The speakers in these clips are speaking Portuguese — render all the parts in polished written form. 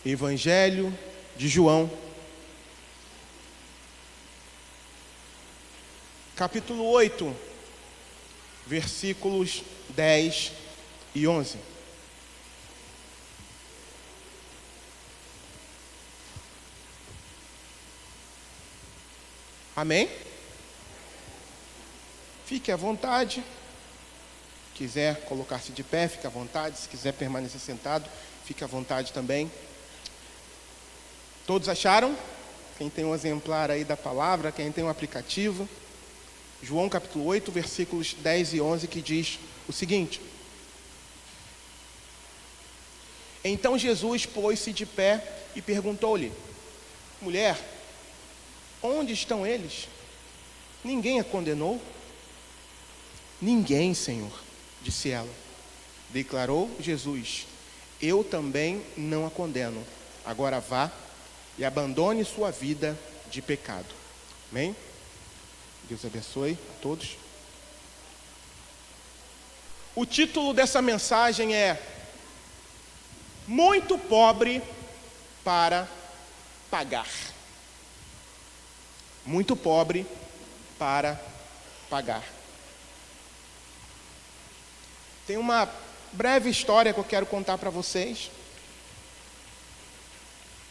Evangelho de João, capítulo 8, versículos 10 e 11. Amém? Fique à vontade. Se quiser colocar-se de pé, fique à vontade. Se quiser permanecer sentado, fique à vontade também. Todos acharam? Quem tem um exemplar aí da palavra, quem tem um aplicativo? João capítulo 8, versículos 10 e 11, que diz o seguinte: Então Jesus pôs-se de pé e perguntou-lhe: Mulher, onde estão eles? Ninguém a condenou? Ninguém, Senhor, disse ela. Declarou Jesus: Eu também não a condeno. Agora vá e abandone sua vida de pecado. Amém? Deus abençoe a todos. O título dessa mensagem é Muito Pobre para Pagar. Muito pobre para pagar. Tem uma breve história que eu quero contar para vocês,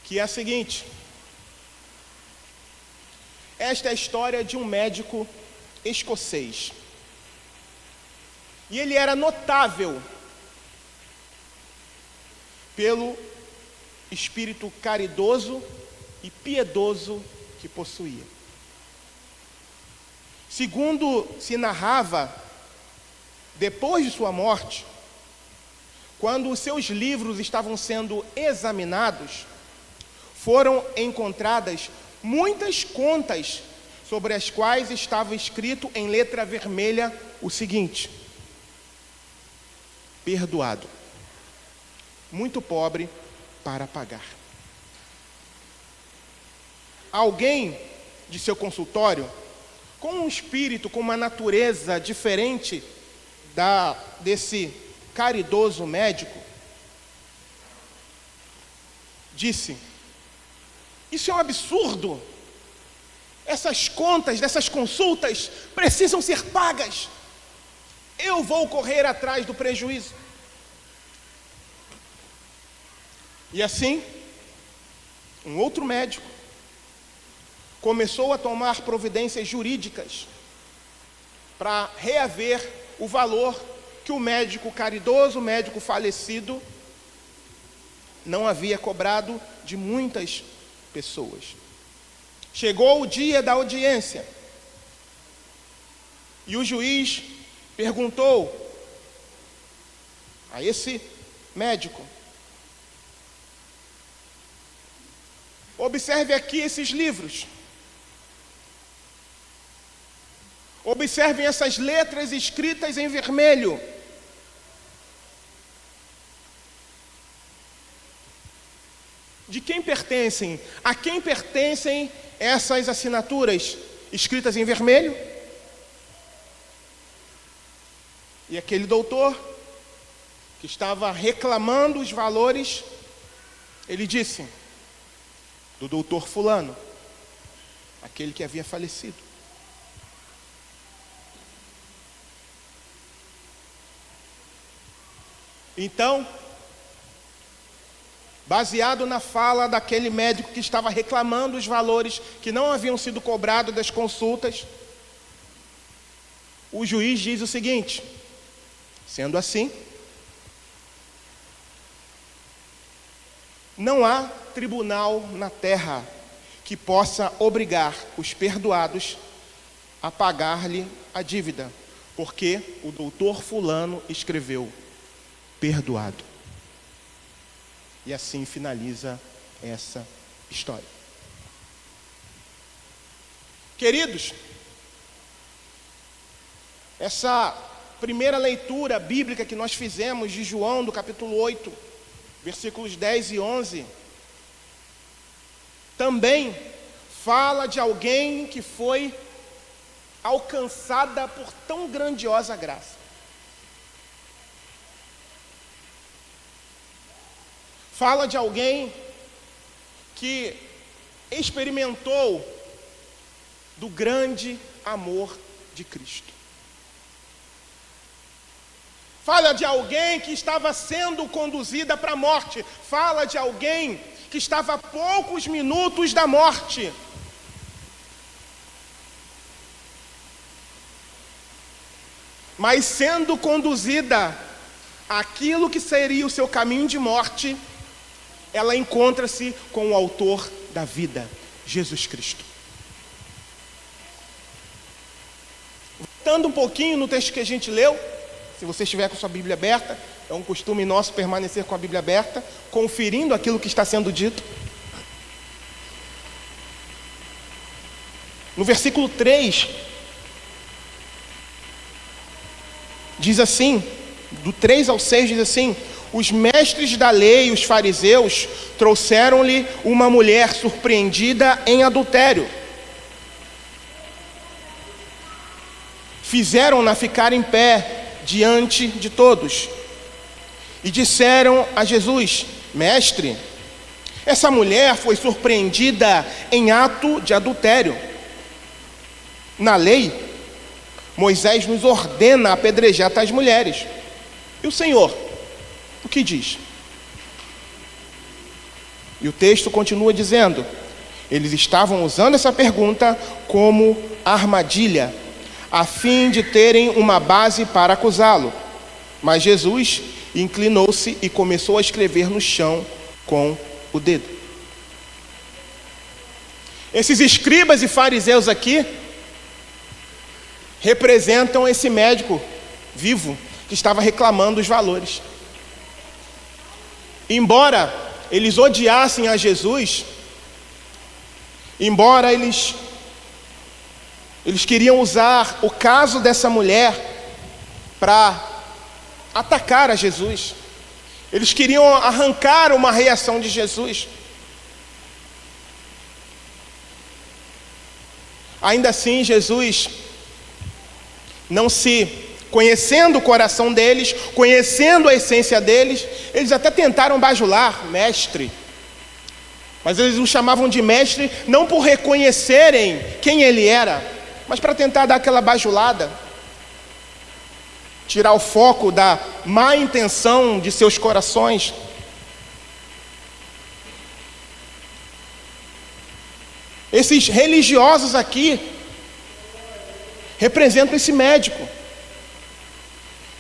que é a seguinte. Esta é a história de um médico escocês. E ele era notável pelo espírito caridoso e piedoso que possuía. Segundo se narrava, depois de sua morte, quando os seus livros estavam sendo examinados, foram encontradas muitas contas sobre as quais estava escrito em letra vermelha o seguinte: perdoado, muito pobre para pagar. Alguém de seu consultório, com um espírito, com uma natureza diferente desse caridoso médico, disse: Isso é um absurdo. Essas contas dessas consultas precisam ser pagas. Eu vou correr atrás do prejuízo. E assim, um outro médico começou a tomar providências jurídicas para reaver o valor que o médico caridoso, o médico falecido, não havia cobrado de muitas pessoas. Chegou o dia da audiência e o juiz perguntou a esse médico: observe aqui esses livros. Observem essas letras escritas em vermelho. De quem pertencem? A quem pertencem essas assinaturas escritas em vermelho? E aquele doutor, que estava reclamando os valores, ele disse: do doutor fulano, aquele que havia falecido. Então, baseado na fala daquele médico que estava reclamando os valores que não haviam sido cobrados das consultas, o juiz diz o seguinte: sendo assim, não há tribunal na terra que possa obrigar os perdoados a pagar-lhe a dívida, porque o doutor fulano escreveu perdoado. E assim finaliza essa história. Queridos, essa primeira leitura bíblica que nós fizemos de João, do capítulo 8, versículos 10 e 11, também fala de alguém que foi alcançada por tão grandiosa graça. Fala de alguém que experimentou do grande amor de Cristo. Fala de alguém que estava sendo conduzida para a morte. Fala de alguém que estava a poucos minutos da morte. Mas sendo conduzida àquilo que seria o seu caminho de morte, ela encontra-se com o autor da vida, Jesus Cristo. Voltando um pouquinho no texto que a gente leu, se você estiver com sua Bíblia aberta, é um costume nosso permanecer com a Bíblia aberta, conferindo aquilo que está sendo dito. No versículo 3, diz assim, do 3 ao 6 diz assim: os mestres da lei, os fariseus, trouxeram-lhe uma mulher surpreendida em adultério. Fizeram-na ficar em pé diante de todos e disseram a Jesus: mestre, essa mulher foi surpreendida em ato de adultério. Na lei, Moisés nos ordena apedrejar tais mulheres. E o Senhor, o que diz? E o texto continua dizendo: eles estavam usando essa pergunta como armadilha, a fim de terem uma base para acusá-lo. Mas Jesus inclinou-se e começou a escrever no chão com o dedo. Esses escribas e fariseus aqui representam esse médico vivo que estava reclamando os valores. Embora eles odiassem a Jesus, embora eles queriam usar o caso dessa mulher para atacar a Jesus, eles queriam arrancar uma reação de Jesus. Ainda assim, Jesus, não se conhecendo o coração deles, conhecendo a essência deles, eles até tentaram bajular, mestre. Mas eles o chamavam de mestre não por reconhecerem quem ele era, mas para tentar dar aquela bajulada, tirar o foco da má intenção de seus corações. Esses religiosos aqui representam esse médico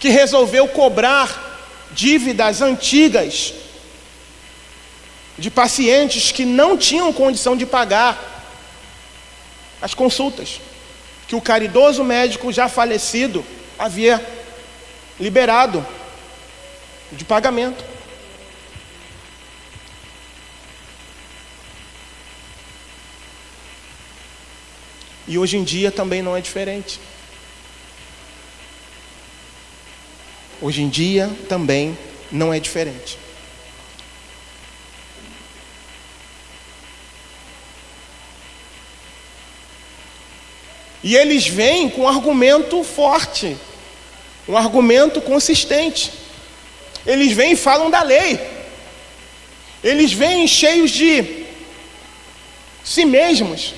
que resolveu cobrar dívidas antigas de pacientes que não tinham condição de pagar as consultas que o caridoso médico já falecido havia liberado de pagamento. E hoje em dia também não é diferente. Hoje em dia também não é diferente. E eles vêm com um argumento forte, um argumento consistente. Eles vêm e falam da lei. Eles vêm cheios de si mesmos.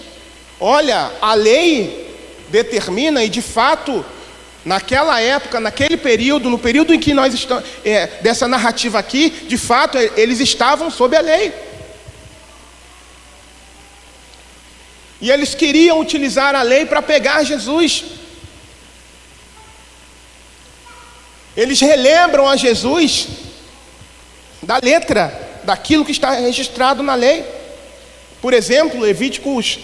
Olha, a lei determina, e de fato, naquela época, naquele período, no período em que nós estamos, dessa narrativa aqui, de fato, eles estavam sob a lei. E eles queriam utilizar a lei para pegar Jesus. Eles relembram a Jesus da letra, daquilo que está registrado na lei. Por exemplo, Levíticos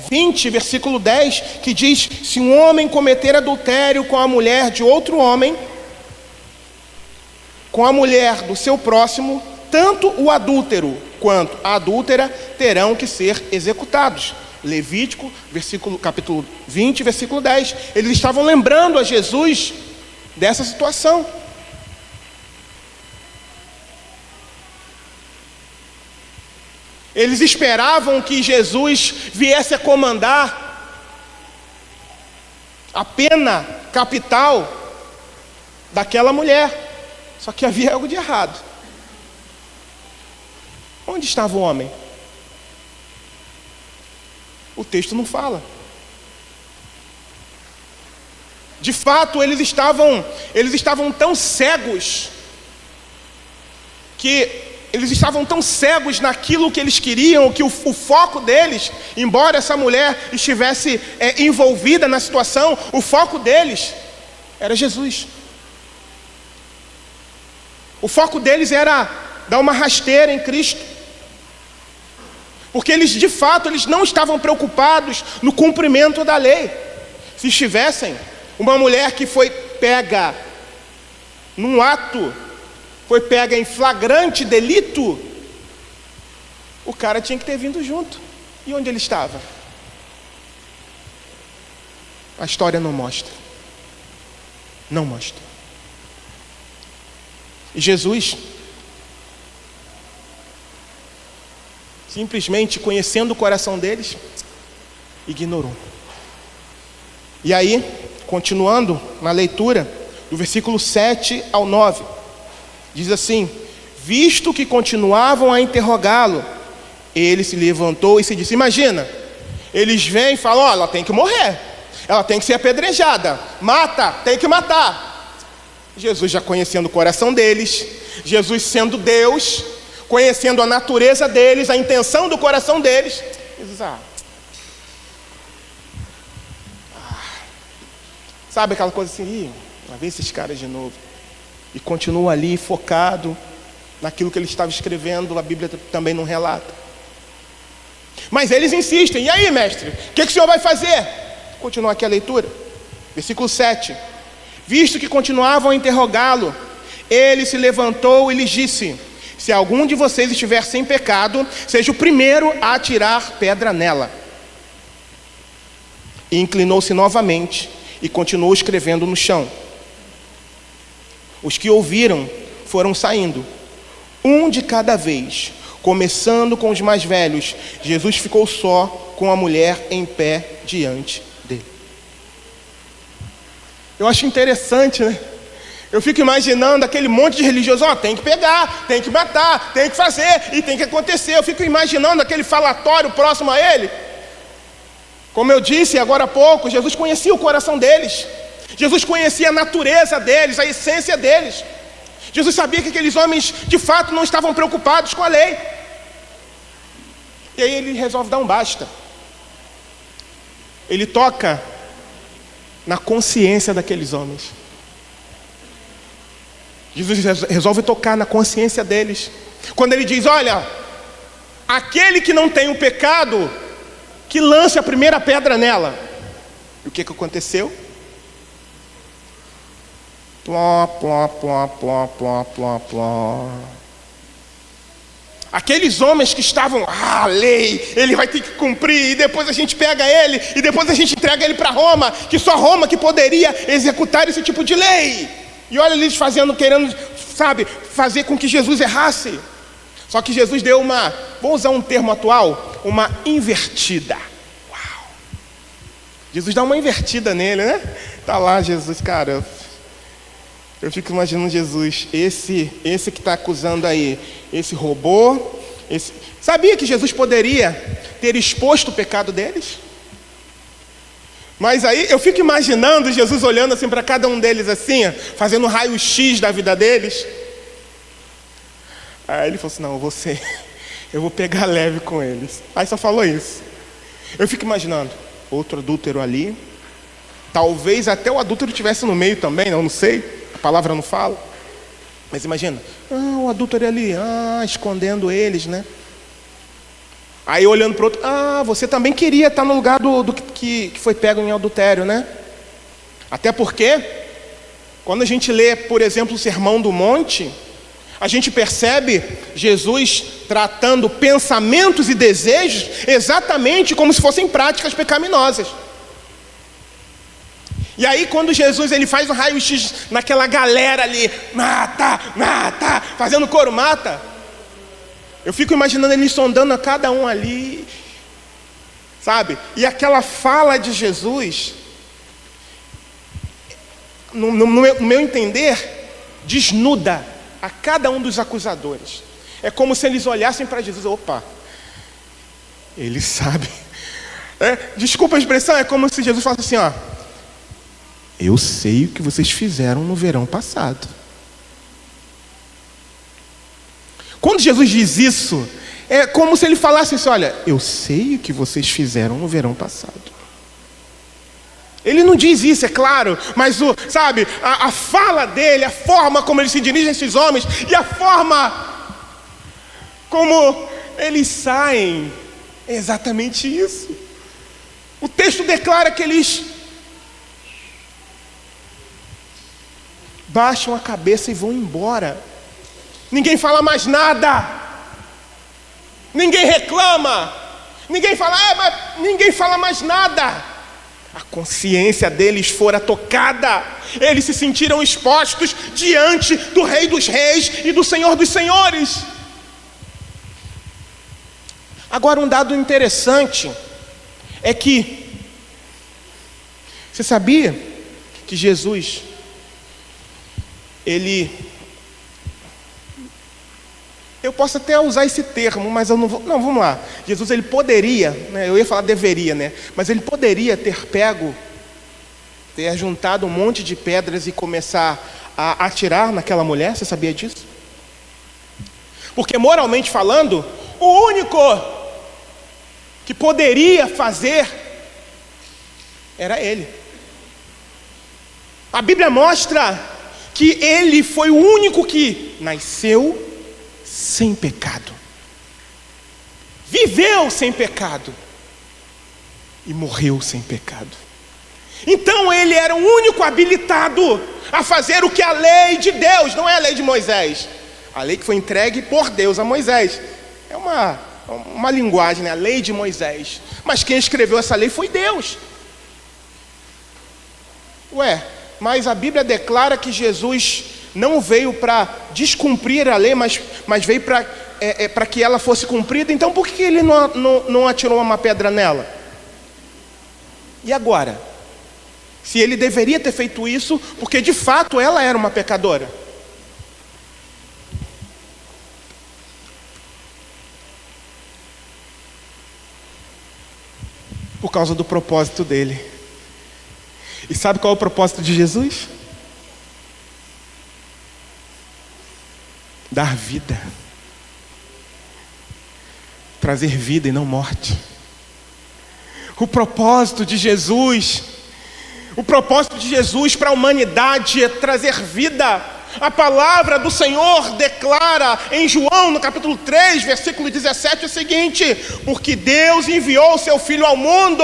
20, versículo 10, que diz: se um homem cometer adultério com a mulher de outro homem, com a mulher do seu próximo, tanto o adúltero quanto a adúltera terão que ser executados. Levítico, capítulo 20, versículo 10. Eles estavam lembrando a Jesus dessa situação. Eles esperavam que Jesus viesse a comandar a pena capital daquela mulher. Só que havia algo de errado. Onde estava o homem? O texto não fala. De fato, eles estavam tão cegos, que eles estavam tão cegos naquilo que eles queriam, que o foco deles, embora essa mulher estivesse envolvida na situação, o foco deles era Jesus. O foco deles era dar uma rasteira em Cristo. Porque eles, de fato, eles não estavam preocupados no cumprimento da lei. Se estivessem, uma mulher que foi pega num ato, foi pega em flagrante delito, o cara tinha que ter vindo junto. E onde ele estava? A história não mostra. Não mostra. E Jesus, simplesmente conhecendo o coração deles, ignorou. E aí, continuando na leitura, do versículo 7 ao 9, diz assim: visto que continuavam a interrogá-lo, ele se levantou e se disse, imagina, eles vêm e falam, ela tem que morrer, ela tem que ser apedrejada, mata, tem que matar. Jesus já conhecendo o coração deles, Jesus sendo Deus, conhecendo a natureza deles, a intenção do coração deles, diz, sabe aquela coisa assim, lá vem esses caras de novo. E continua ali focado naquilo que ele estava escrevendo, a Bíblia também não relata. Mas eles insistem, e aí, mestre, o que o senhor vai fazer? Continua aqui a leitura, versículo 7. Visto que continuavam a interrogá-lo, ele se levantou e lhes disse, se algum de vocês estiver sem pecado, seja o primeiro a atirar pedra nela. E inclinou-se novamente e continuou escrevendo no chão. Os que ouviram foram saindo, um de cada vez, começando com os mais velhos. Jesus ficou só com a mulher em pé diante dele. Eu acho interessante, né? Eu fico imaginando aquele monte de religioso, tem que pegar, tem que matar, tem que fazer e tem que acontecer. Eu fico imaginando aquele falatório próximo a ele. Como eu disse agora há pouco, Jesus conhecia o coração deles. Jesus conhecia a natureza deles, a essência deles. Jesus sabia que aqueles homens, de fato, não estavam preocupados com a lei. E aí ele resolve dar um basta. Ele toca na consciência daqueles homens. Jesus resolve tocar na consciência deles. Quando ele diz, olha, aquele que não tem o pecado, que lance a primeira pedra nela. E o que aconteceu? Pló, pló, pló, pló, pló, pló, pló. Aqueles homens que estavam, lei, ele vai ter que cumprir, e depois a gente pega ele, e depois a gente entrega ele para Roma, que só Roma que poderia executar esse tipo de lei. E olha eles fazendo, querendo, fazer com que Jesus errasse. Só que Jesus deu vou usar um termo atual, uma invertida. Uau! Jesus dá uma invertida nele, né? Tá lá Jesus, cara. Eu fico imaginando Jesus, esse que está acusando aí, esse robô, sabia que Jesus poderia ter exposto o pecado deles? Mas aí eu fico imaginando Jesus olhando assim para cada um deles assim, fazendo um raio-x da vida deles. Aí ele falou assim, não, eu vou pegar leve com eles. Aí só falou isso. Eu fico imaginando, outro adúltero ali, talvez até o adúltero estivesse no meio também, não sei, a palavra não fala. Mas imagina, o adúltero ali, escondendo eles, né? Aí olhando para o outro, você também queria estar no lugar do que foi pego em adultério, né? Até porque, quando a gente lê, por exemplo, o Sermão do Monte, a gente percebe Jesus tratando pensamentos e desejos exatamente como se fossem práticas pecaminosas. E aí quando Jesus ele faz um raio-x naquela galera ali, mata, fazendo coro, mata. Eu fico imaginando ele sondando a cada um ali, sabe? E aquela fala de Jesus, no meu entender, desnuda a cada um dos acusadores. É como se eles olhassem para Jesus, opa, ele sabe. Desculpa a expressão, é como se Jesus falasse assim, ó: eu sei o que vocês fizeram no verão passado. Quando Jesus diz isso, é como se ele falasse assim: olha, eu sei o que vocês fizeram no verão passado. Ele não diz isso, é claro, mas a fala dele, a forma como ele se dirige a esses homens e a forma como eles saem, é exatamente isso. O texto declara que eles baixam a cabeça e vão embora. Ninguém fala mais nada. Ninguém reclama. Ninguém fala, mas ninguém fala mais nada. A consciência deles fora tocada. Eles se sentiram expostos diante do Rei dos Reis e do Senhor dos Senhores. Agora, um dado interessante é que você sabia que Jesus, eu posso até usar esse termo, mas eu não vou. Não, vamos lá. Jesus, ele poderia, eu ia falar deveria, mas ele poderia ter juntado um monte de pedras e começar a atirar naquela mulher. Você sabia disso? Porque moralmente falando, o único que poderia fazer era ele. A Bíblia mostra que ele foi o único que nasceu sem pecado, viveu sem pecado e morreu sem pecado. Então ele era o único habilitado a fazer o que a lei de Deus, não é a lei de Moisés, a lei que foi entregue por Deus a Moisés, é uma linguagem, a lei de Moisés, mas quem escreveu essa lei foi Deus. Mas a Bíblia declara que Jesus não veio para descumprir a lei, mas veio para que ela fosse cumprida. Então por que ele não atirou uma pedra nela? E agora? Se ele deveria ter feito isso, porque de fato ela era uma pecadora. Por causa do propósito dele. E sabe qual é o propósito de Jesus? Dar vida. Trazer vida e não morte. O propósito de Jesus para a humanidade é trazer vida. A palavra do Senhor declara em João, no capítulo 3, versículo 17, o seguinte: porque Deus enviou o seu Filho ao mundo,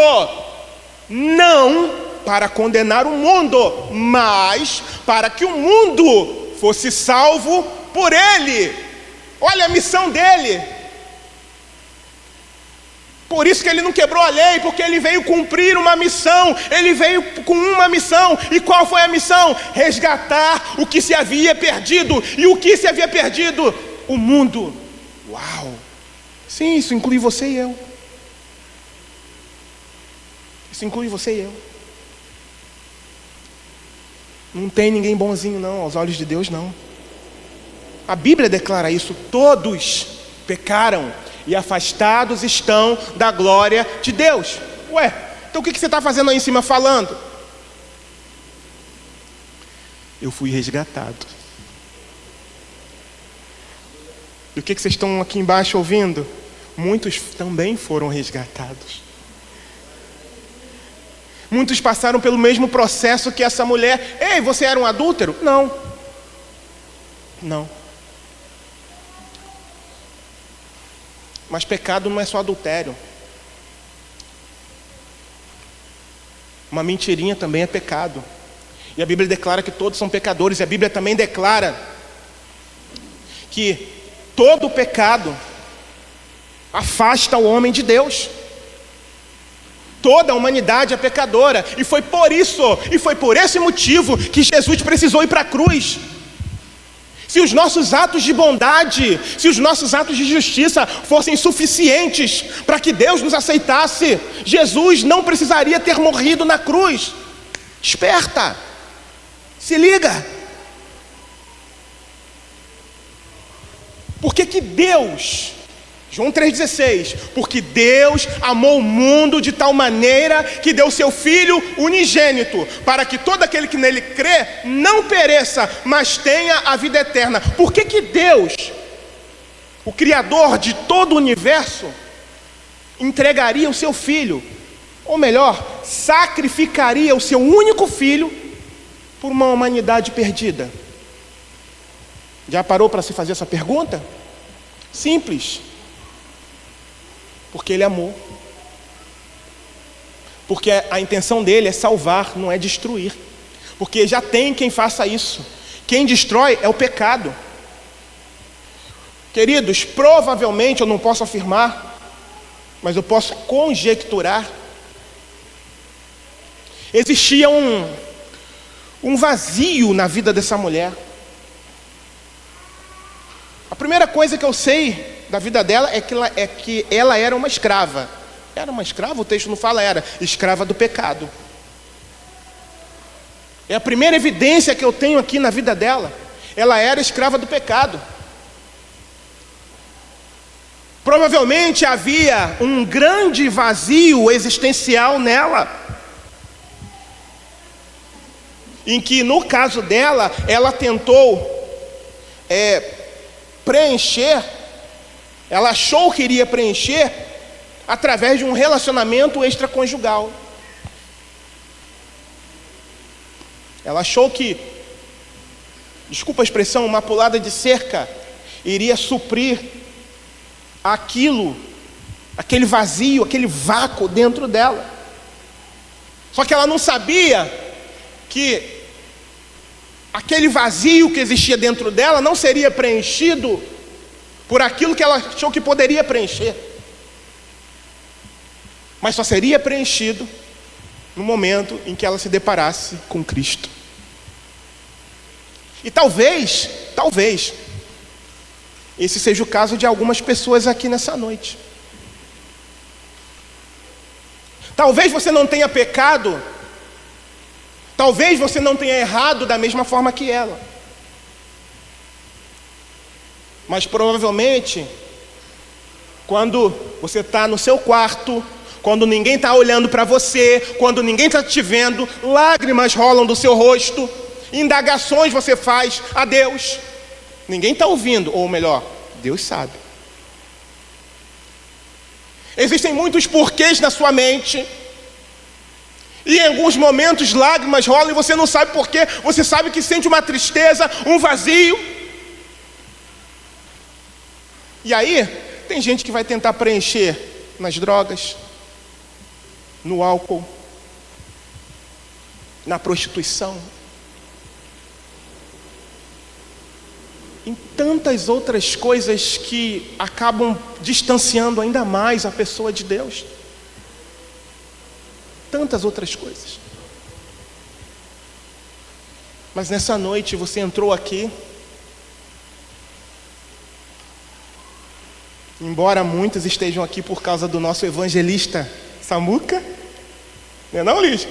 não para condenar o mundo, mas para que o mundo fosse salvo por ele. Olha a missão dele. Por isso que ele não quebrou a lei, porque ele veio cumprir uma missão. Ele veio com uma missão. E qual foi a missão? Resgatar o que se havia perdido. E o que se havia perdido? O mundo. Uau! Sim, isso inclui você e eu. Isso inclui você e eu. Não tem ninguém bonzinho não, aos olhos de Deus não. A Bíblia declara isso: todos pecaram e afastados estão da glória de Deus. Então o que você está fazendo aí em cima falando? Eu fui resgatado. E o que vocês estão aqui embaixo ouvindo? Muitos também foram resgatados. Muitos passaram pelo mesmo processo que essa mulher. Ei, você era um adúltero? Não. Mas pecado não é só adultério. Uma mentirinha também é pecado. E a Bíblia declara que todos são pecadores. E a Bíblia também declara que todo pecado afasta o homem de Deus. Toda a humanidade é pecadora. E foi por esse motivo que Jesus precisou ir para a cruz. Se os nossos atos de bondade, se os nossos atos de justiça fossem suficientes para que Deus nos aceitasse, Jesus não precisaria ter morrido na cruz. Desperta! Se liga! Por que Deus João 3,16, porque Deus amou o mundo de tal maneira que deu seu Filho unigênito, para que todo aquele que nele crê não pereça, mas tenha a vida eterna. Por que Deus, o Criador de todo o universo, entregaria o seu Filho, ou melhor, sacrificaria o seu único Filho por uma humanidade perdida? Já parou para se fazer essa pergunta? Simples. Porque Ele amou. Porque a intenção dele é salvar, não é destruir. Porque já tem quem faça isso. Quem destrói é o pecado. Queridos, provavelmente eu não posso afirmar, mas eu posso conjecturar. Existia um vazio na vida dessa mulher. A primeira coisa que eu sei da vida dela é que ela era uma escrava. Era uma escrava? O texto não fala, era escrava do pecado. É a primeira evidência que eu tenho aqui na vida dela. Ela era escrava do pecado. Provavelmente havia um grande vazio existencial nela, em que no caso dela, ela tentou preencher. Ela achou que iria preencher através de um relacionamento extraconjugal. Ela achou que, desculpa a expressão, uma pulada de cerca iria suprir aquele vazio, aquele vácuo dentro dela. Só que ela não sabia que aquele vazio que existia dentro dela não seria preenchido por aquilo que ela achou que poderia preencher, mas só seria preenchido no momento em que ela se deparasse com Cristo. E talvez, esse seja o caso de algumas pessoas aqui nessa noite. Talvez você não tenha pecado, talvez você não tenha errado da mesma forma que ela, mas provavelmente, quando você está no seu quarto, quando ninguém está olhando para você, quando ninguém está te vendo, lágrimas rolam do seu rosto, indagações você faz a Deus. Ninguém está ouvindo, ou melhor, Deus sabe. Existem muitos porquês na sua mente, e em alguns momentos lágrimas rolam e você não sabe porquê. Você sabe que sente uma tristeza, um vazio. E aí, tem gente que vai tentar preencher nas drogas, no álcool, na prostituição, em tantas outras coisas que acabam distanciando ainda mais a pessoa de Deus. Tantas outras coisas. Mas nessa noite você entrou aqui, embora muitos estejam aqui por causa do nosso evangelista Samuca, não é não, Liz?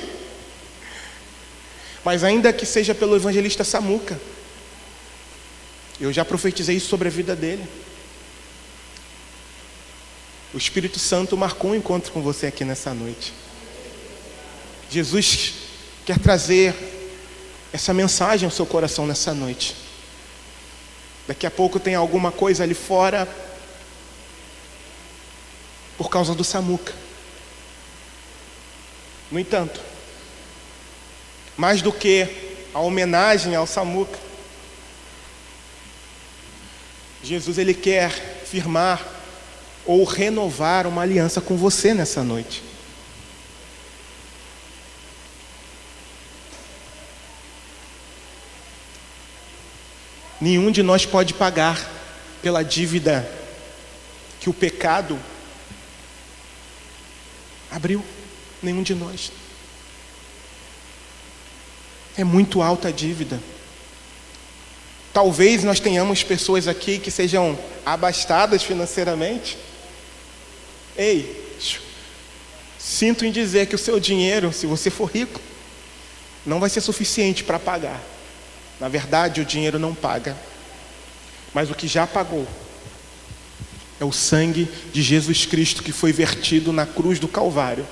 Mas ainda que seja pelo evangelista Samuca, eu já profetizei isso sobre a vida dele. O Espírito Santo marcou um encontro com você aqui nessa noite. Jesus quer trazer essa mensagem ao seu coração nessa noite. Daqui a pouco tem alguma coisa ali fora por causa do Samuca. No entanto, mais do que a homenagem ao Samuca, Jesus ele quer firmar ou renovar uma aliança com você nessa noite. Nenhum de nós pode pagar pela dívida que o pecado abriu. Nenhum de nós. É muito alta a dívida. Talvez nós tenhamos pessoas aqui que sejam abastadas financeiramente. Ei, sinto em dizer que o seu dinheiro, se você for rico, não vai ser suficiente para pagar. Na verdade, o dinheiro não paga, mas o que já pagou É o sangue de Jesus Cristo que foi vertido na cruz do Calvário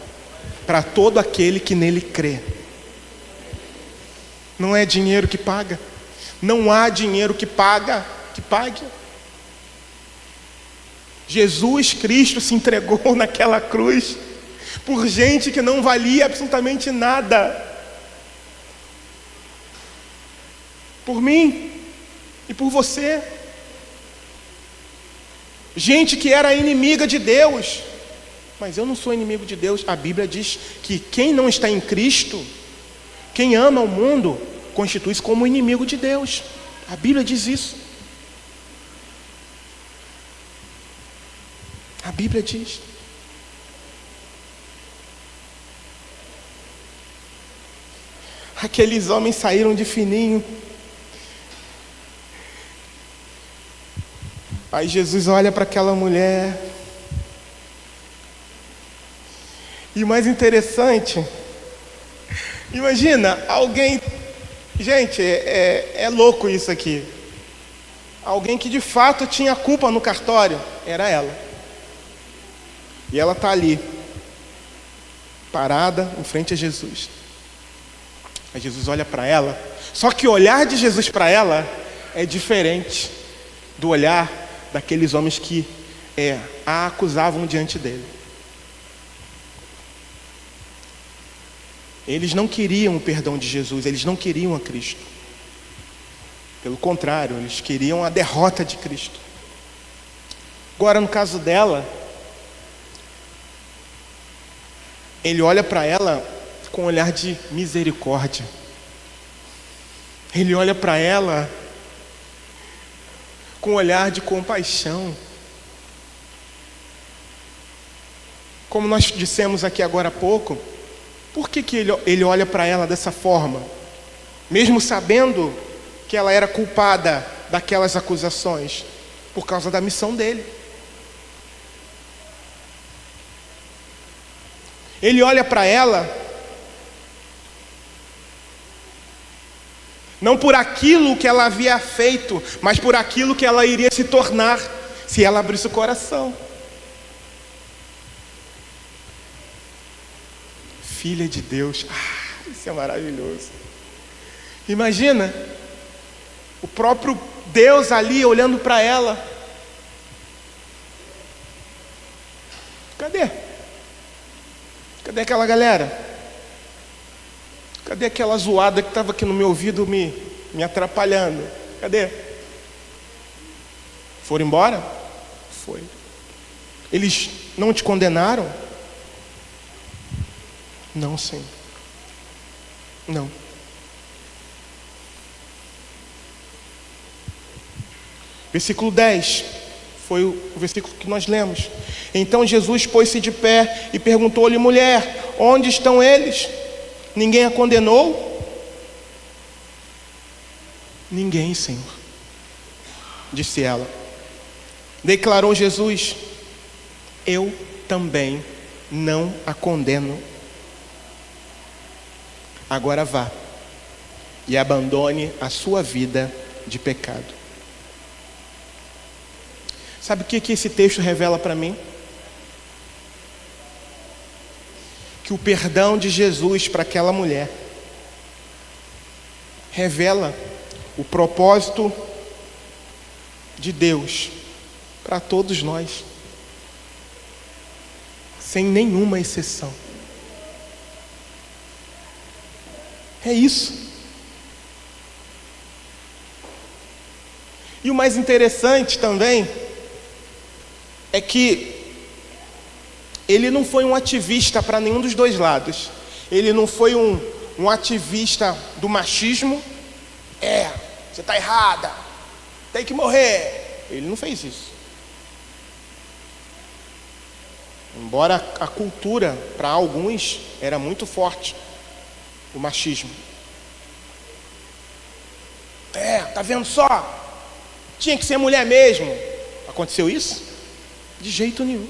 para todo aquele que nele crê. Não é dinheiro que paga. Não há dinheiro que pague. Jesus Cristo se entregou naquela cruz por gente que não valia absolutamente nada. Por mim e por você. Gente que era inimiga de Deus. Mas eu não sou inimigo de Deus. A Bíblia diz que quem não está em Cristo, quem ama o mundo, constitui-se como inimigo de Deus. A Bíblia diz isso. A Bíblia diz. Aqueles homens saíram de fininho. Aí Jesus olha para aquela mulher. E o mais interessante, imagina alguém, gente, é louco isso aqui. Alguém que de fato tinha culpa no cartório, era ela. E ela está ali, parada em frente a Jesus. Aí Jesus olha para ela, só que o olhar de Jesus para ela é diferente do olhar daqueles homens que a acusavam diante dele. Eles não queriam o perdão de Jesus, eles não queriam a Cristo. Pelo contrário, eles queriam a derrota de Cristo. Agora, no caso dela, ele olha para ela com um olhar de misericórdia. Ele olha para ela com um olhar de compaixão. Como nós dissemos aqui agora há pouco, por que ele olha para ela dessa forma? Mesmo sabendo que ela era culpada daquelas acusações, por causa da missão dele. Ele olha para ela, não por aquilo que ela havia feito, mas por aquilo que ela iria se tornar, se ela abrisse o coração. Filha de Deus, isso é maravilhoso. Imagina, o próprio Deus ali olhando para ela. Cadê? Cadê aquela galera? Cadê aquela zoada que estava aqui no meu ouvido me atrapalhando? Cadê? Foram embora? Foi. Eles não te condenaram? Não, Senhor. Não. Versículo 10 foi o versículo que nós lemos. Então Jesus pôs-se de pé e perguntou-lhe: mulher, onde estão eles? Ninguém a condenou? Ninguém, Senhor, disse ela. Declarou Jesus: eu também não a condeno. Agora vá e abandone a sua vida de pecado. Sabe o que esse texto revela para mim? Que o perdão de Jesus para aquela mulher revela o propósito de Deus para todos nós, sem nenhuma exceção. É isso. E o mais interessante também é que ele não foi um ativista para nenhum dos dois lados. Ele não foi um ativista do machismo. Você está errada, tem que morrer. Ele não fez isso. Embora a cultura, para alguns, era muito forte, o machismo. Tá vendo só? Tinha que ser mulher mesmo. Aconteceu isso? De jeito nenhum.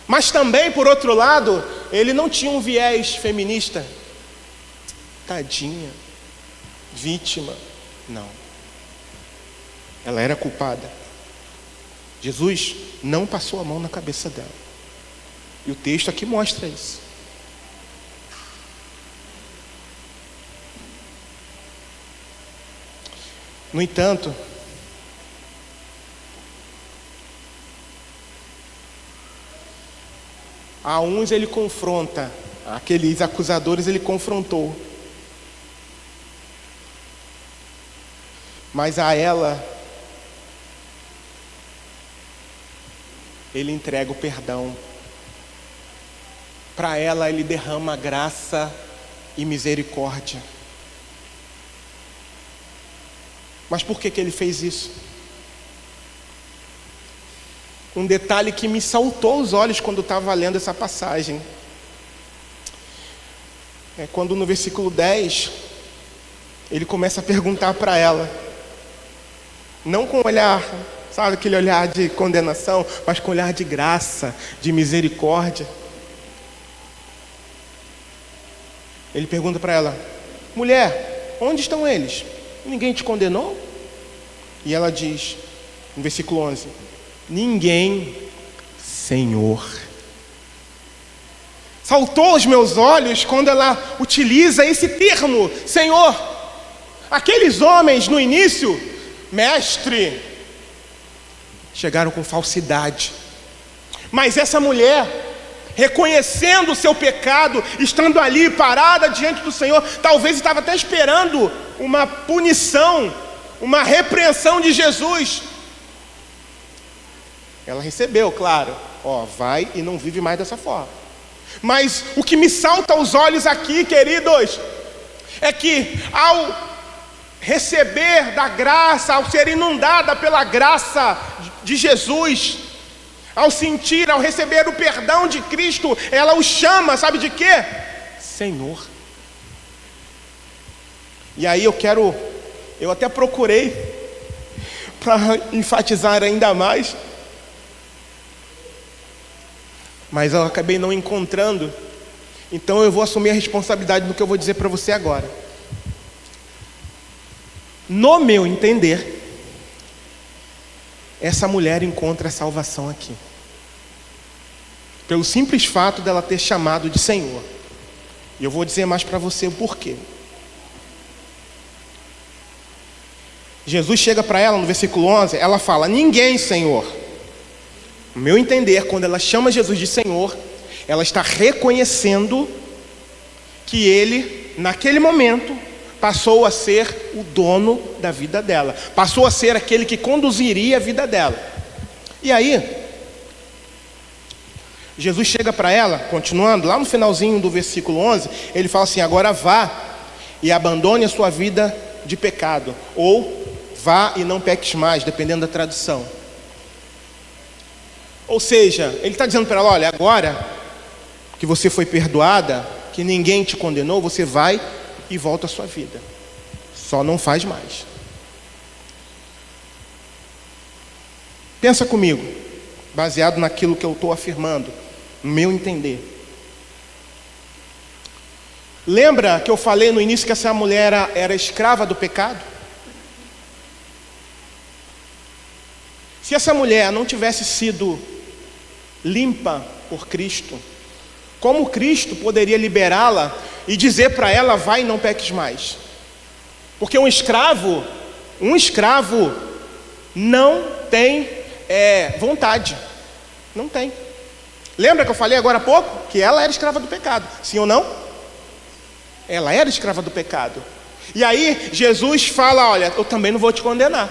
Mas também, por outro lado, ele não tinha um viés feminista. Tadinha, vítima. Não. Ela era culpada. Jesus não passou a mão na cabeça dela. E o texto aqui mostra isso. No entanto, a uns ele confronta, aqueles acusadores ele confrontou. Mas a ela, ele entrega o perdão. Para ela, ele derrama graça e misericórdia. Mas por que ele fez isso? Um detalhe que me saltou aos olhos quando estava lendo essa passagem. É quando no versículo 10, ele começa a perguntar para ela. Não com olhar, sabe, aquele olhar de condenação, mas com olhar de graça, de misericórdia. Ele pergunta para ela: mulher, onde estão eles? Ninguém te condenou? E ela diz, no versículo 11: ninguém, Senhor. Saltou aos meus olhos quando ela utiliza esse termo, Senhor. Aqueles homens no início, mestre, chegaram com falsidade. Mas essa mulher, reconhecendo o seu pecado, estando ali parada diante do Senhor, talvez estava até esperando uma punição, uma repreensão de Jesus. Ela recebeu, claro, vai e não vive mais dessa forma. Mas o que me salta aos olhos aqui, queridos, é que ao receber da graça, ao ser inundada pela graça de Jesus, ao receber o perdão de Cristo, ela o chama, sabe de quê? Senhor. E aí eu até procurei para enfatizar ainda mais, mas eu acabei não encontrando. Então eu vou assumir a responsabilidade do que eu vou dizer para você agora. No meu entender, essa mulher encontra a salvação aqui, pelo simples fato dela ter chamado de Senhor. E eu vou dizer mais para você o porquê. Jesus chega para ela no versículo 11, ela fala: ninguém, Senhor. No meu entender, quando ela chama Jesus de Senhor, ela está reconhecendo que Ele, naquele momento, passou a ser o dono da vida dela, passou a ser aquele que conduziria a vida dela. E aí, Jesus chega para ela, continuando, lá no finalzinho do versículo 11, ele fala assim: agora vá e abandone a sua vida de pecado, ou vá e não peques mais, dependendo da tradução. Ou seja, ele está dizendo para ela: olha, agora que você foi perdoada, que ninguém te condenou, você vai e volta à sua vida, só não faz mais. Pensa comigo, baseado naquilo que eu estou afirmando, no meu entender. Lembra que eu falei no início que essa mulher era escrava do pecado? Se essa mulher não tivesse sido limpa por Cristo, como Cristo poderia liberá-la e dizer para ela: vai e não peques mais? Porque um escravo não tem vontade, não tem. Lembra que eu falei agora há pouco que ela era escrava do pecado, sim ou não? Ela era escrava do pecado. E aí Jesus fala: olha, eu também não vou te condenar,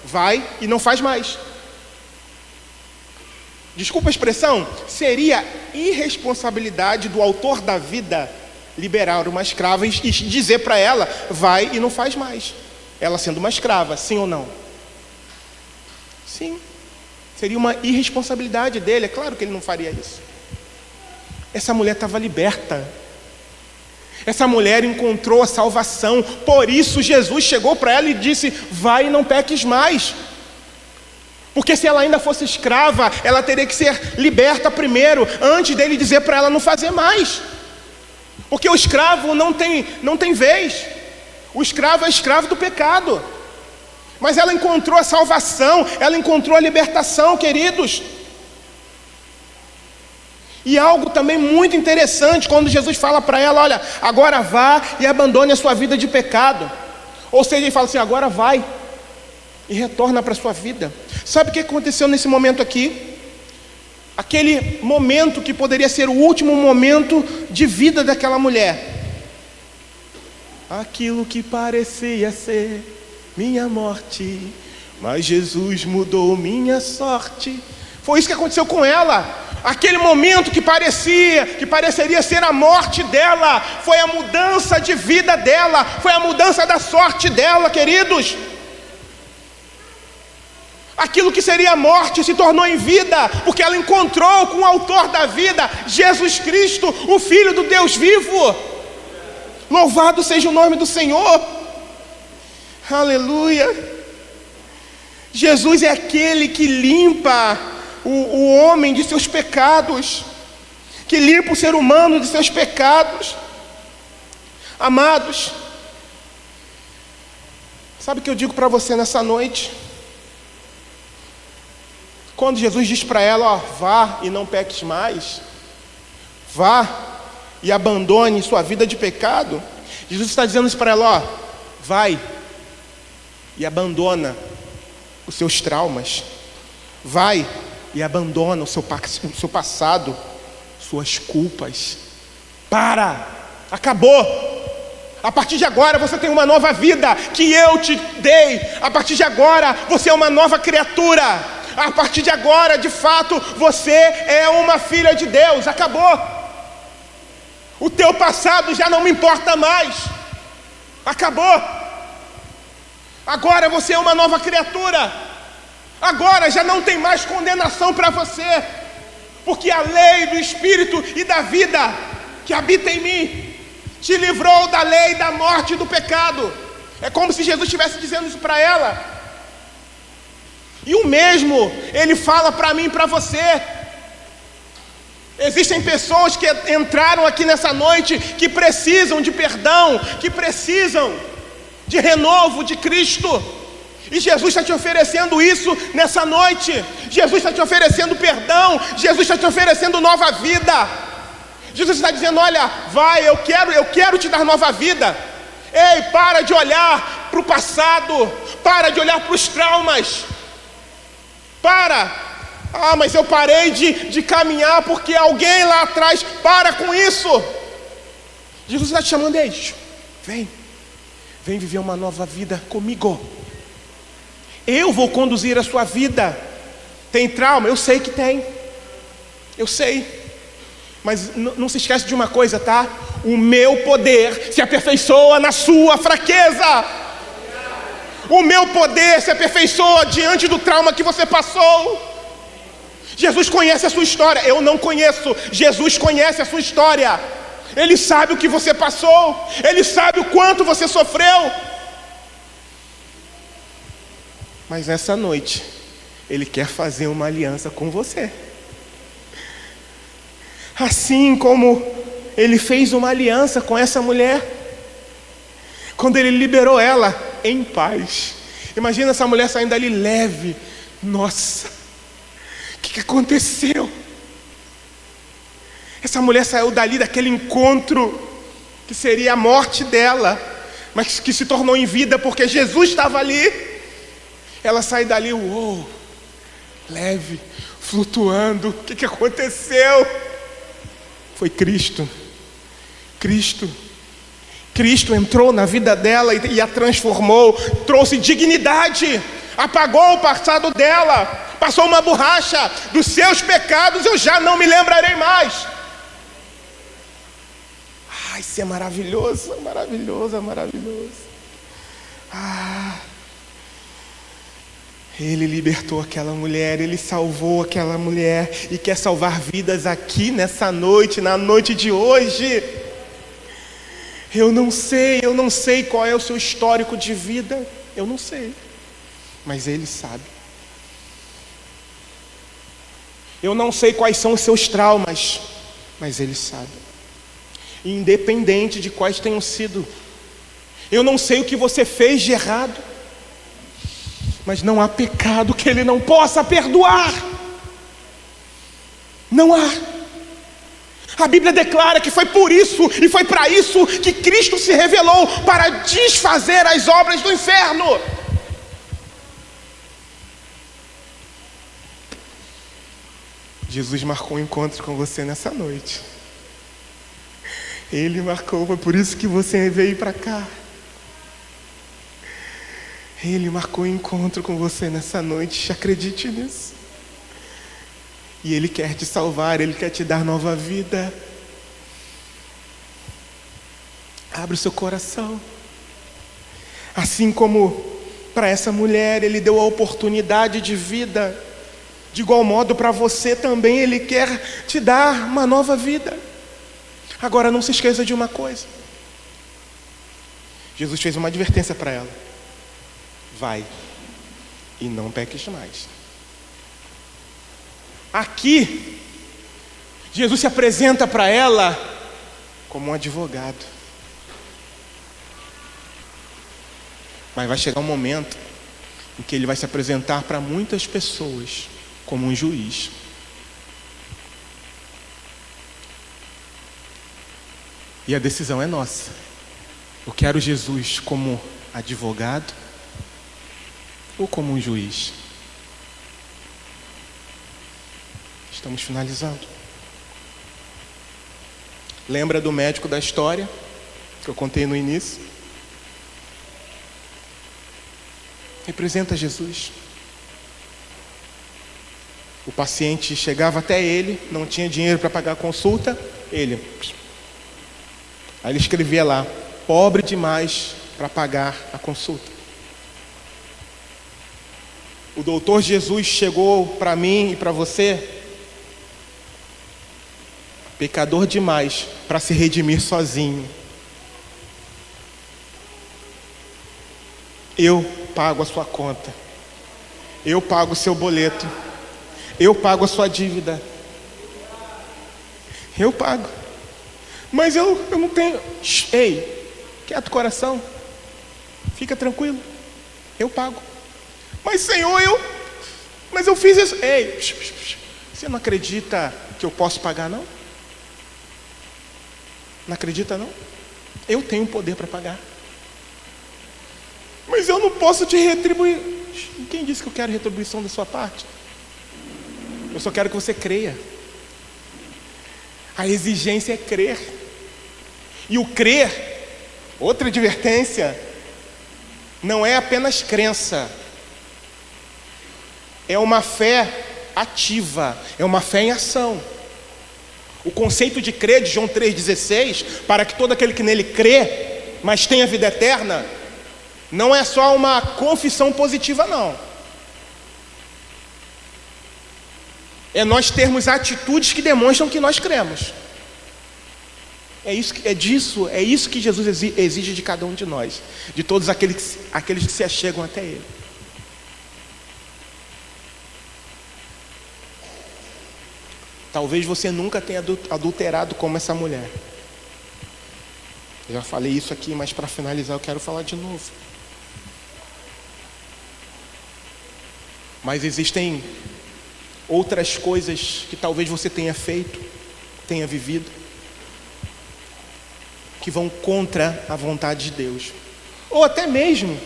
vai e não faz mais. Desculpa a expressão, seria irresponsabilidade do autor da vida liberar uma escrava e dizer para ela: vai e não faz mais. Ela sendo uma escrava, sim ou não? Sim. Seria uma irresponsabilidade dele, é claro que ele não faria isso. Essa mulher estava liberta. Essa mulher encontrou a salvação. Por isso Jesus chegou para ela e disse: vai e não peques mais. Porque se ela ainda fosse escrava, ela teria que ser liberta primeiro, antes dele dizer para ela não fazer mais. Porque o escravo não tem vez. O escravo é escravo do pecado. Mas ela encontrou a salvação, ela encontrou a libertação, queridos. E algo também muito interessante, quando Jesus fala para ela, olha, agora vá e abandone a sua vida de pecado. Ou seja, ele fala assim, agora vai e retorna para a sua vida. Sabe o que aconteceu nesse momento aqui? Aquele momento que poderia ser o último momento de vida daquela mulher. Aquilo que parecia ser minha morte, mas Jesus mudou minha sorte. Foi isso que aconteceu com ela. Aquele momento que pareceria ser a morte dela, foi a mudança de vida dela, foi a mudança da sorte dela, queridos. Aquilo que seria a morte se tornou em vida, porque ela encontrou com o autor da vida, Jesus Cristo, o Filho do Deus vivo. Louvado seja o nome do Senhor. Aleluia. Jesus é aquele que limpa o homem de seus pecados, que limpa o ser humano de seus pecados. Amados, sabe o que eu digo para você nessa noite? Quando Jesus diz para ela, ó, vá e não peques mais, vá e abandone sua vida de pecado, Jesus está dizendo isso para ela, ó, vai e abandona os seus traumas, vai e abandona o seu passado, suas culpas. Acabou. A partir de agora você tem uma nova vida que eu te dei. A partir de agora você é uma nova criatura. A partir de agora, de fato, você é uma filha de Deus. Acabou. O teu passado já não me importa mais. Acabou. Agora você é uma nova criatura. Agora já não tem mais condenação para você, porque a lei do Espírito e da vida que habita em mim te livrou da lei, da morte e do pecado. É como se Jesus estivesse dizendo isso para ela. E o mesmo Ele fala para mim e para você. Existem pessoas que entraram aqui nessa noite que precisam de perdão, que precisam de renovo de Cristo. E Jesus está te oferecendo isso nessa noite. Jesus está te oferecendo perdão. Jesus está te oferecendo nova vida. Jesus está dizendo, olha, vai, eu quero te dar nova vida. Ei, para de olhar para o passado. Para de olhar para os traumas. Mas eu parei de caminhar porque alguém lá atrás. Para com isso. Jesus está te chamando, ei, vem viver uma nova vida comigo. Eu vou conduzir a sua vida. Tem trauma? Eu sei que tem. Eu sei. Mas não se esquece de uma coisa, tá? O meu poder se aperfeiçoa na sua fraqueza. O meu poder se aperfeiçoa diante do trauma que você passou. Jesus conhece a sua história. Eu não conheço. Jesus conhece a sua história. Ele sabe o que você passou. Ele sabe o quanto você sofreu. Mas nessa noite, Ele quer fazer uma aliança com você. Assim como Ele fez uma aliança com essa mulher, quando Ele liberou ela em paz. Imagina essa mulher saindo dali leve. Nossa, o que aconteceu? Essa mulher saiu dali daquele encontro que seria a morte dela, mas que se tornou em vida porque Jesus estava ali. Ela sai dali, leve, flutuando. O que aconteceu? Foi Cristo. Cristo entrou na vida dela e a transformou, trouxe dignidade, apagou o passado dela, passou uma borracha. Dos seus pecados eu já não me lembrarei mais. Isso é maravilhoso, maravilhoso, maravilhoso. Ele libertou aquela mulher, Ele salvou aquela mulher e quer salvar vidas aqui nessa noite, na noite de hoje. Eu não sei qual é o seu histórico de vida, eu não sei, mas Ele sabe. Eu não sei quais são os seus traumas, mas Ele sabe. Independente de quais tenham sido. Eu não sei o que você fez de errado. Mas não há pecado que Ele não possa perdoar. Não há. A Bíblia declara que foi por isso e foi para isso que Cristo se revelou, para desfazer as obras do inferno. Jesus marcou um encontro com você nessa noite. Ele marcou, foi por isso que você veio para cá. Ele marcou um encontro com você nessa noite, acredite nisso. E Ele quer te salvar, Ele quer te dar nova vida. Abre o seu coração. Assim como para essa mulher Ele deu a oportunidade de vida, de igual modo para você também Ele quer te dar uma nova vida. Agora não se esqueça de uma coisa. Jesus fez uma advertência para ela: vai e não peques mais. Aqui, Jesus se apresenta para ela como um advogado. Mas vai chegar um momento em que Ele vai se apresentar para muitas pessoas como um juiz. E a decisão é nossa. Eu quero Jesus como advogado ou como um juiz? Estamos finalizando. Lembra do médico da história que eu contei no início? Representa Jesus. O paciente chegava até ele, não tinha dinheiro para pagar a consulta, aí ele escrevia lá: pobre demais para pagar a consulta. O doutor Jesus chegou para mim e para você, pecador demais para se redimir sozinho. Eu pago a sua conta, eu pago o seu boleto, eu pago a sua dívida, eu pago. Mas eu não tenho. Ei, quieta o coração, fica tranquilo, eu pago. Mas Senhor, mas eu fiz isso. Ei, você não acredita que eu posso pagar, não? Não acredita, não? Eu tenho poder para pagar. Mas eu não posso te retribuir. Quem disse que eu quero retribuição da sua parte? Eu só quero que você creia. A exigência é crer. E o crer, outra advertência, não é apenas crença. É uma fé ativa, é uma fé em ação. O conceito de crer de João 3,16, para que todo aquele que nele crê, mas tenha vida eterna, não é só uma confissão positiva, não. É nós termos atitudes que demonstram que nós cremos. É isso que Jesus exige de cada um de nós, de todos aqueles que se achegam até Ele. Talvez você nunca tenha adulterado como essa mulher. Eu já falei isso aqui, mas para finalizar eu quero falar de novo. Mas existem outras coisas que talvez você tenha feito, tenha vivido, que vão contra a vontade de Deus. Ou até mesmo,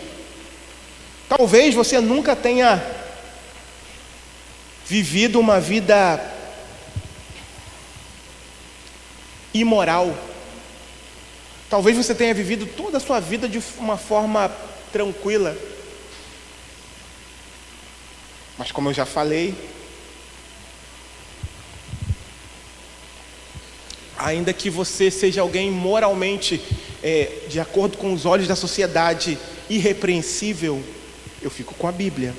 talvez você nunca tenha vivido uma vida imoral. Talvez você tenha vivido toda a sua vida de uma forma tranquila. Mas como eu já falei, ainda que você seja alguém moralmente, de acordo com os olhos da sociedade, irrepreensível, eu fico com a Bíblia,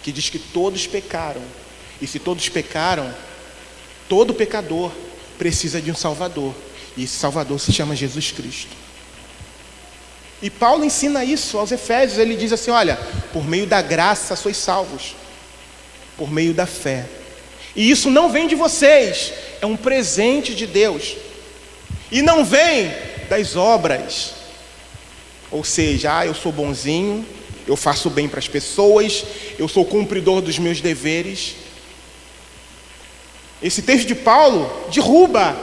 que diz que todos pecaram. E se todos pecaram, todo pecador precisa de um Salvador. E esse Salvador se chama Jesus Cristo. E Paulo ensina isso aos Efésios. Ele diz assim: olha, por meio da graça sois salvos, por meio da fé. E isso não vem de vocês, é um presente de Deus. E não vem das obras. Ou seja, eu sou bonzinho, eu faço bem para as pessoas, eu sou cumpridor dos meus deveres. Esse texto de Paulo derruba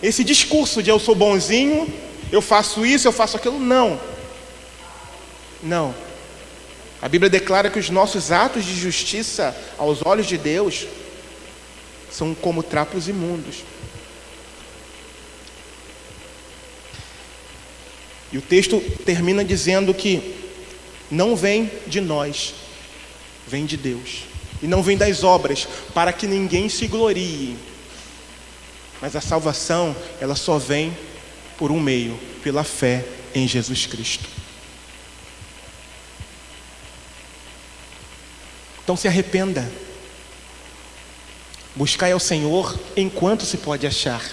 esse discurso de eu sou bonzinho, eu faço isso, eu faço aquilo. Não. Não. A Bíblia declara que os nossos atos de justiça aos olhos de Deus são como trapos imundos. E o texto termina dizendo que não vem de nós, vem de Deus. E não vem das obras, para que ninguém se glorie. Mas a salvação, ela só vem por um meio, pela fé em Jesus Cristo. Então se arrependa. Buscai ao Senhor enquanto se pode achar.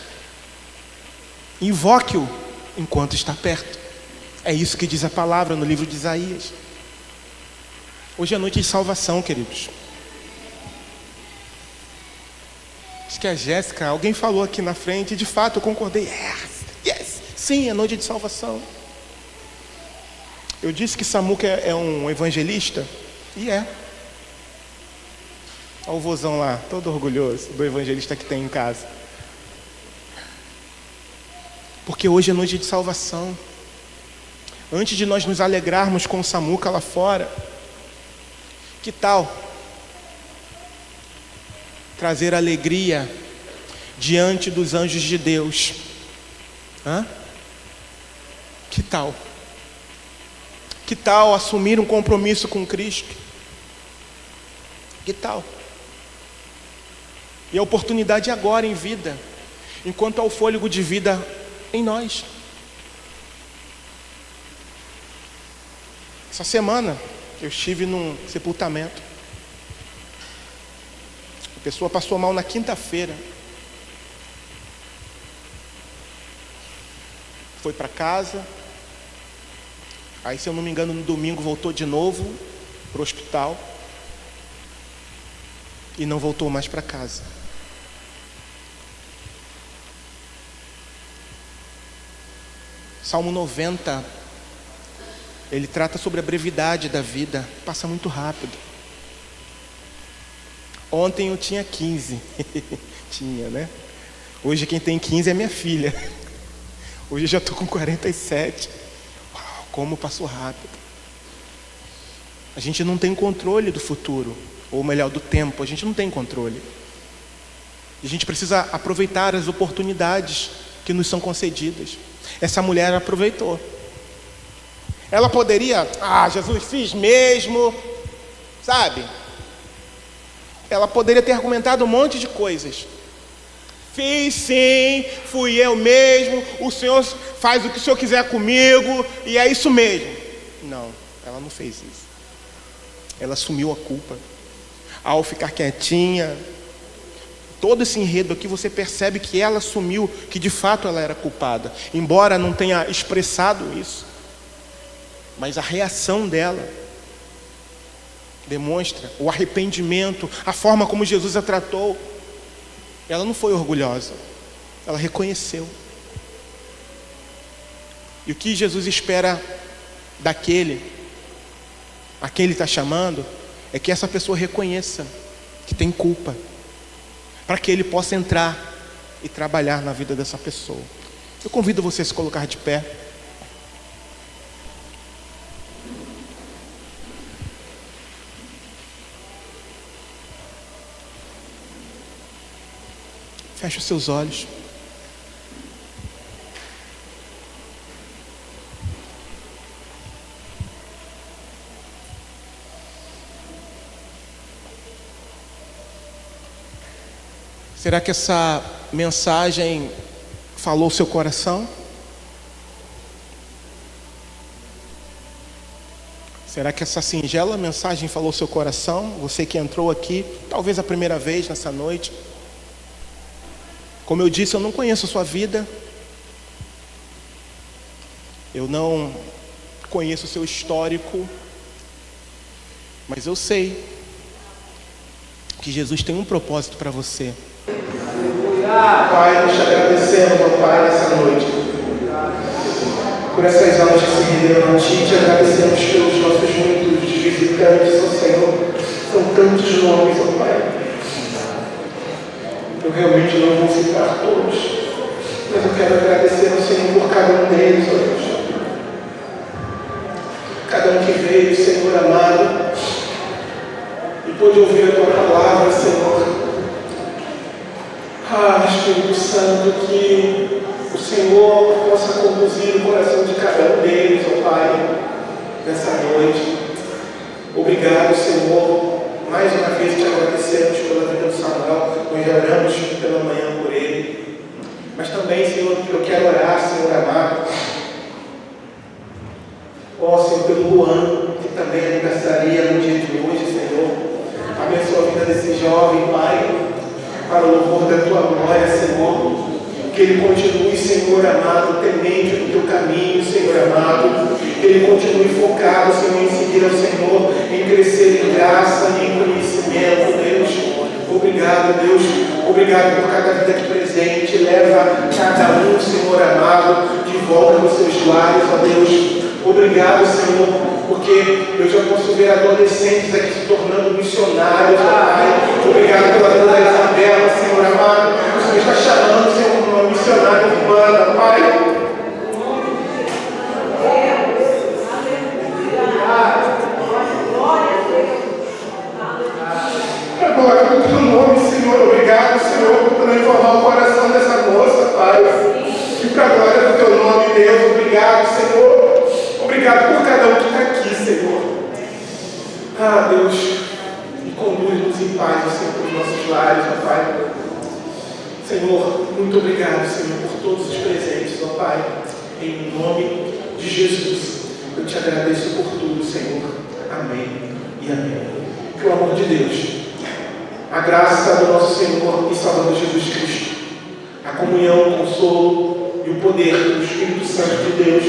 Invoque-o enquanto está perto. É isso que diz a palavra no livro de Isaías. Hoje é noite de salvação, queridos. Acho que a Jéssica, alguém falou aqui na frente, e de fato eu concordei. Yes, sim, é noite de salvação. Eu disse que Samuca é um evangelista, e é. Olha o vozão lá, todo orgulhoso do evangelista que tem em casa. Porque hoje é noite de salvação. Antes de nós nos alegrarmos com o Samuca lá fora, que tal trazer alegria diante dos anjos de Deus? Que tal? Que tal assumir um compromisso com Cristo? Que tal? E a oportunidade agora em vida, enquanto há o fôlego de vida em nós. Essa semana eu estive num sepultamento. A pessoa passou mal na quinta-feira. Foi para casa. Aí, se eu não me engano, no domingo voltou de novo para o hospital. E não voltou mais para casa. Salmo 90, ele trata sobre a brevidade da vida. Passa muito rápido. Ontem eu tinha 15. Tinha, né? Hoje quem tem 15 é minha filha. Hoje eu já estou com 47. Uau, como passou rápido. A gente não tem controle do futuro. Ou melhor, do tempo. A gente não tem controle. E a gente precisa aproveitar as oportunidades que nos são concedidas. Essa mulher aproveitou. Ela poderia, Jesus, fiz mesmo, sabe? Ela poderia ter argumentado um monte de coisas. Fiz sim, fui eu mesmo, o Senhor faz o que o Senhor quiser comigo, e é isso mesmo. Não, ela não fez isso. Ela assumiu a culpa. Ao ficar quietinha, todo esse enredo aqui, você percebe que ela assumiu que de fato ela era culpada, embora não tenha expressado isso. Mas a reação dela demonstra o arrependimento, a forma como Jesus a tratou. Ela não foi orgulhosa, ela reconheceu. E o que Jesus espera daquele, a quem Ele está chamando, é que essa pessoa reconheça que tem culpa, para que Ele possa entrar e trabalhar na vida dessa pessoa. Eu convido você a se colocar de pé. Feche os seus olhos. Será que essa mensagem falou seu coração? Será que essa singela mensagem falou seu coração? Você que entrou aqui, talvez a primeira vez nessa noite. Como eu disse, eu não conheço a sua vida. Eu não conheço o seu histórico. Mas eu sei que Jesus tem um propósito para você. Pai, nós te agradecemos, ó Pai, nessa noite, por essas almas que se renderam a Ti, te agradecemos pelos nossos muitos visitantes, ó Senhor. São tantos nomes, ó Pai. Eu realmente não vou citar todos, mas eu quero agradecer ao Senhor por cada um deles, ó Deus. Cada um que veio, Senhor amado, e pôde ouvir a Tua palavra, Senhor. Espírito Santo, que o Senhor possa conduzir o coração de cada um deles, ó Pai, nessa noite. Obrigado, Senhor. Mais uma vez te agradecemos pela vida do Samuel. Nós já oramos pela manhã por ele. Mas também, Senhor, eu quero orar, Senhor amado. Ó, Senhor, pelo Juan, que também aniversaria no dia de hoje, Senhor. Abençoa a vida desse jovem, Pai, para o louvor da Tua glória, Senhor. Que ele continue, Senhor amado, temente no Teu caminho, Senhor amado. Que ele continue focado, Senhor, em seguir ao Senhor, em crescer em graça e em conhecimento, Deus. Obrigado, Deus. Obrigado por cada vida aqui presente. Leva cada um, Senhor amado, de volta aos seus lares, ó Deus. Obrigado, Senhor, porque eu já posso ver adolescentes aqui se tornando missionários, ó Pai. Obrigado pela vida da Isabela, Senhor amado. O Senhor está chamando, Senhor, como uma missionária humana, Pai. Agora, no Teu nome, Senhor, obrigado, Senhor, por transformar o coração dessa moça, Pai. E para a glória do Teu nome, Deus, obrigado, Senhor. Obrigado por cada um que está aqui, Senhor. Deus, e conduz-nos em paz, Senhor, para os nossos lares, ó Pai. Senhor, muito obrigado, Senhor, por todos os presentes, ó Pai. Em nome de Jesus, eu te agradeço por tudo, Senhor. Amém e amém. Que o amor de Deus, a graça do nosso Senhor e Salvador Jesus Cristo, a comunhão, o consolo e o poder do Espírito Santo de Deus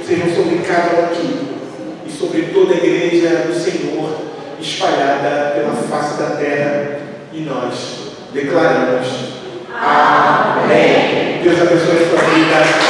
sejam sobre cada um aqui e sobre toda a igreja do Senhor espalhada pela face da terra. E nós declaramos: Amém. Deus abençoe a sua vida.